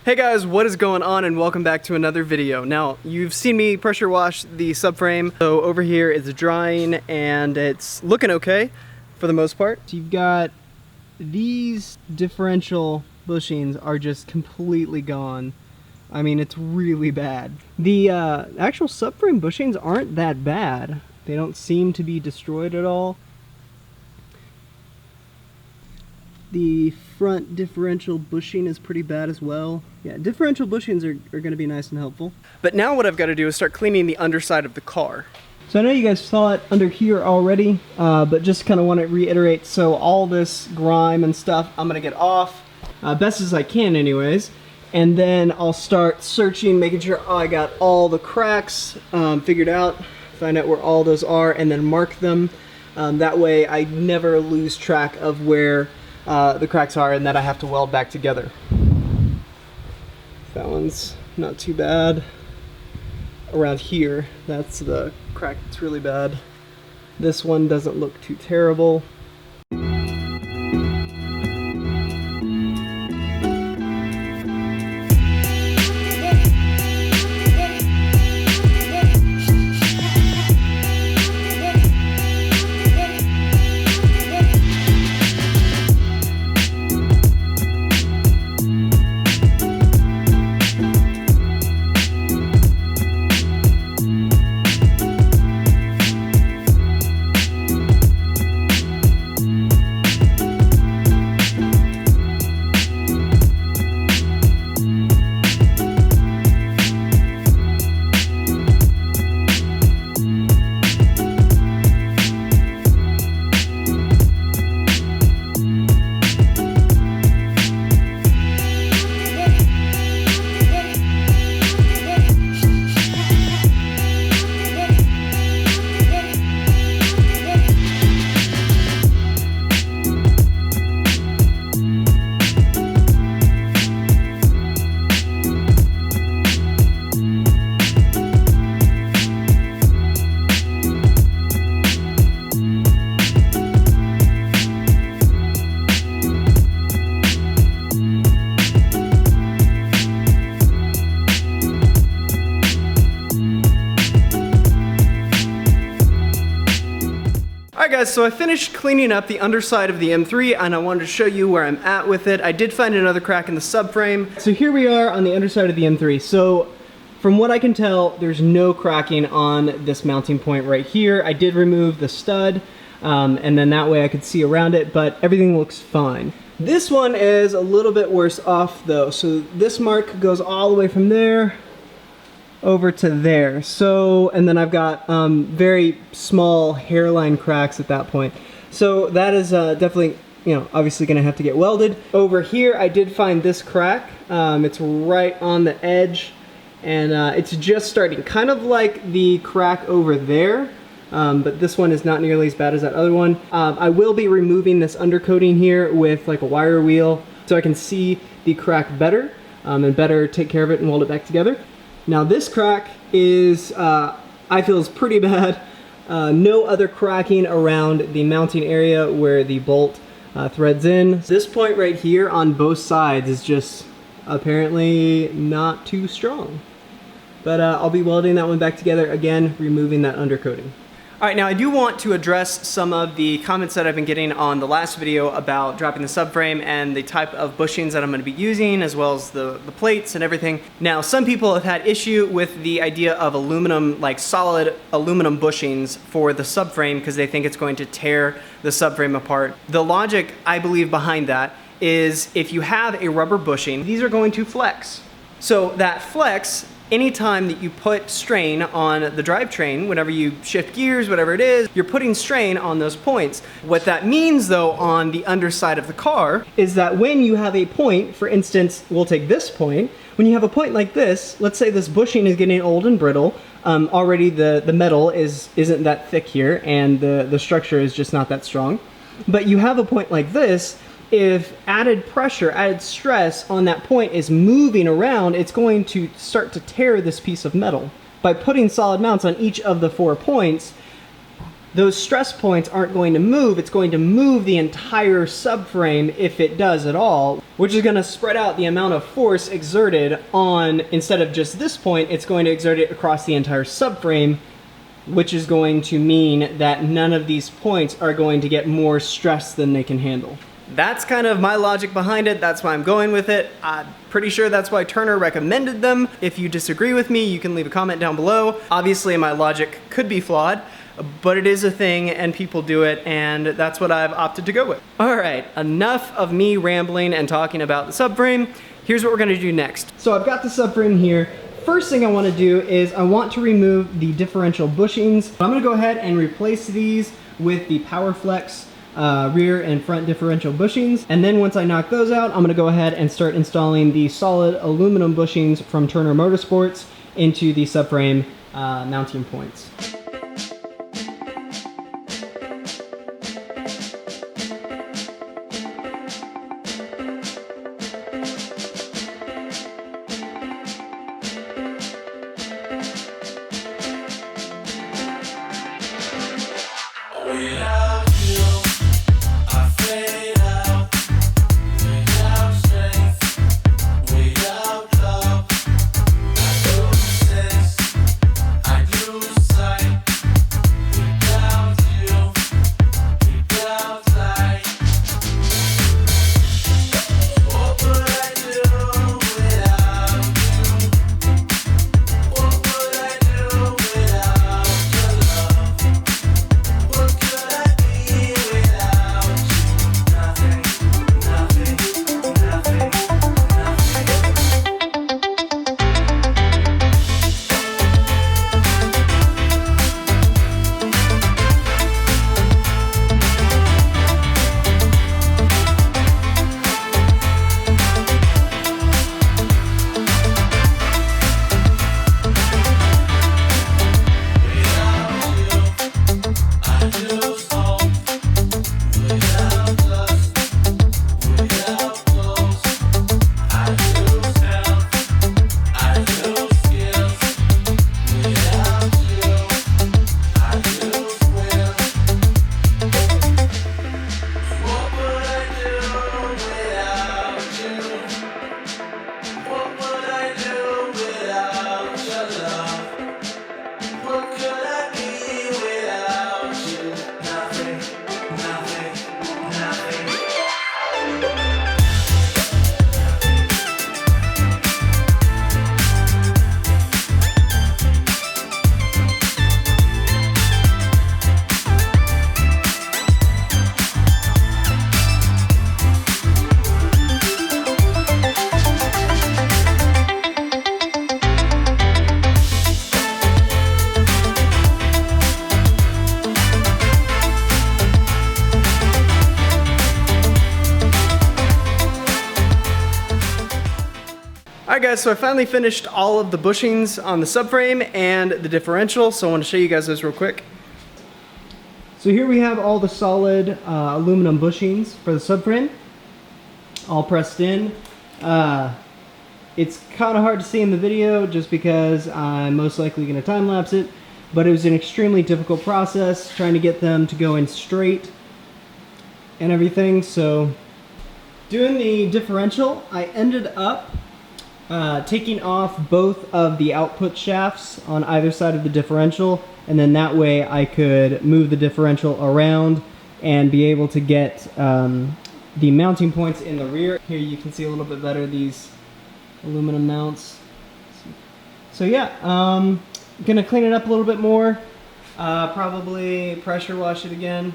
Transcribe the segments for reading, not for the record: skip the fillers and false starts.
Hey guys, what is going on, and welcome back to another video. Now, you've seen me pressure wash the subframe. So over here it's drying and it's looking okay for the most part. So you've got these differential bushings are just completely gone. I mean, it's really bad. The actual subframe bushings aren't that bad. They don't seem to be destroyed at all. The front differential bushing is pretty bad as well. Yeah, differential bushings are going to be nice and helpful. But now what I've got to do is start cleaning the underside of the car. So I know you guys saw it under here already, but just kind of want to reiterate. So all this grime and stuff, I'm going to get off, best as I can anyways. And then I'll start searching, making sure I got all the cracks figured out, find out where all those are, and then mark them. That way I never lose track of where the cracks are and that I have to weld back together. That one's not too bad. Around here, that's the crack that's really bad. This one doesn't look too terrible. Alright guys, so I finished cleaning up the underside of the M3 and I wanted to show you where I'm at with it. I did find another crack in the subframe. So here we are on the underside of the M3. So from what I can tell, there's no cracking on this mounting point right here. I did remove the stud and then that way I could see around it, but everything looks fine. This one is a little bit worse off though. So this mark goes all the way from there over to there. So, and then I've got very small hairline cracks at that point. So that is definitely, you know, obviously gonna have to get welded. Over here, I did find this crack. It's right on the edge and it's just starting, kind of like the crack over there. But this one is not nearly as bad as that other one. I will be removing this undercoating here with like a wire wheel so I can see the crack better and better take care of it and weld it back together. Now this crack is, I feel is pretty bad. No other cracking around the mounting area where the bolt threads in. This point right here on both sides is just apparently not too strong. But I'll be welding that one back together again, removing that undercoating. Alright, now I do want to address some of the comments that I've been getting on the last video about dropping the subframe and the type of bushings that I'm going to be using, as well as the plates and everything. Now, some people have had issue with the idea of aluminum, like solid aluminum bushings for the subframe because they think it's going to tear the subframe apart. The logic, I believe, behind that is if you have a rubber bushing, these are going to flex. So that flex, anytime that you put strain on the drivetrain, whenever you shift gears, whatever it is, you're putting strain on those points. What that means though on the underside of the car is that when you have a point, for instance, we'll take this point, when you have a point like this, let's say this bushing is getting old and brittle, already the metal isn't that thick here and the structure is just not that strong. But you have a point like this, if added pressure, added stress on that point is moving around, it's going to start to tear this piece of metal. By putting solid mounts on each of the 4 points, those stress points aren't going to move. It's going to move the entire subframe, if it does at all, which is going to spread out the amount of force exerted on, instead of just this point, it's going to exert it across the entire subframe, which is going to mean that none of these points are going to get more stress than they can handle. That's kind of my logic behind it. That's why I'm going with it. I'm pretty sure that's why Turner recommended them. If you disagree with me, you can leave a comment down below. Obviously, my logic could be flawed, but it is a thing and people do it, and that's what I've opted to go with. All right, enough of me rambling and talking about the subframe. Here's what we're gonna do next. So I've got the subframe here. First thing I want to do is I want to remove the differential bushings. I'm going to go ahead and replace these with the Powerflex rear and front differential bushings. And then once I knock those out, I'm going to go ahead and start installing the solid aluminum bushings from Turner Motorsports into the subframe mounting points. Alright guys, so I finally finished all of the bushings on the subframe and the differential, so I want to show you guys those real quick. So here we have all the solid aluminum bushings for the subframe, all pressed in. It's kind of hard to see in the video just because I'm most likely going to time lapse it, but it was an extremely difficult process trying to get them to go in straight and everything. So doing the differential, I ended up taking off both of the output shafts on either side of the differential, and then that way I could move the differential around and be able to get the mounting points in the rear. Here you can see a little bit better these aluminum mounts. So yeah, gonna clean it up a little bit more, probably pressure wash it again,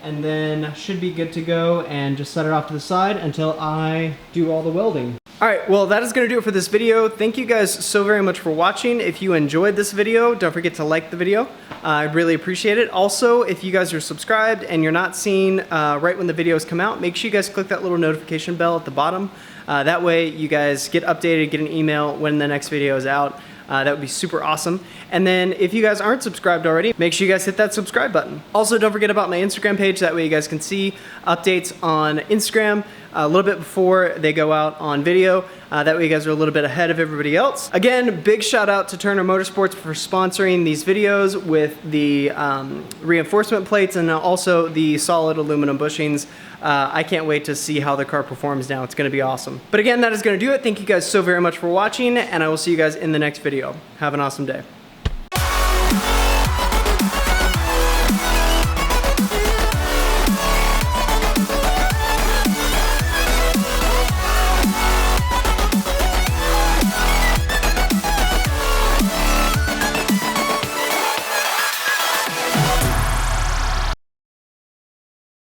and then should be good to go, and just set it off to the side until I do all the welding. Alright, well that is going to do it for this video. Thank you guys so very much for watching. If you enjoyed this video, don't forget to like the video. I'd really appreciate it. Also, if you guys are subscribed and you're not seeing right when the videos come out, make sure you guys click that little notification bell at the bottom. That way you guys get updated, get an email when the next video is out. That would be super awesome. And then if you guys aren't subscribed already, make sure you guys hit that subscribe button. Also, don't forget about my Instagram page. That way you guys can see updates on Instagram. a little bit before they go out on video. That way you guys are a little bit ahead of everybody else. Again, big shout out to Turner Motorsports for sponsoring these videos with the reinforcement plates and also the solid aluminum bushings. I can't wait to see how the car performs now. It's gonna be awesome. But again, that is gonna do it. Thank you guys so very much for watching, and I will see you guys in the next video. Have an awesome day.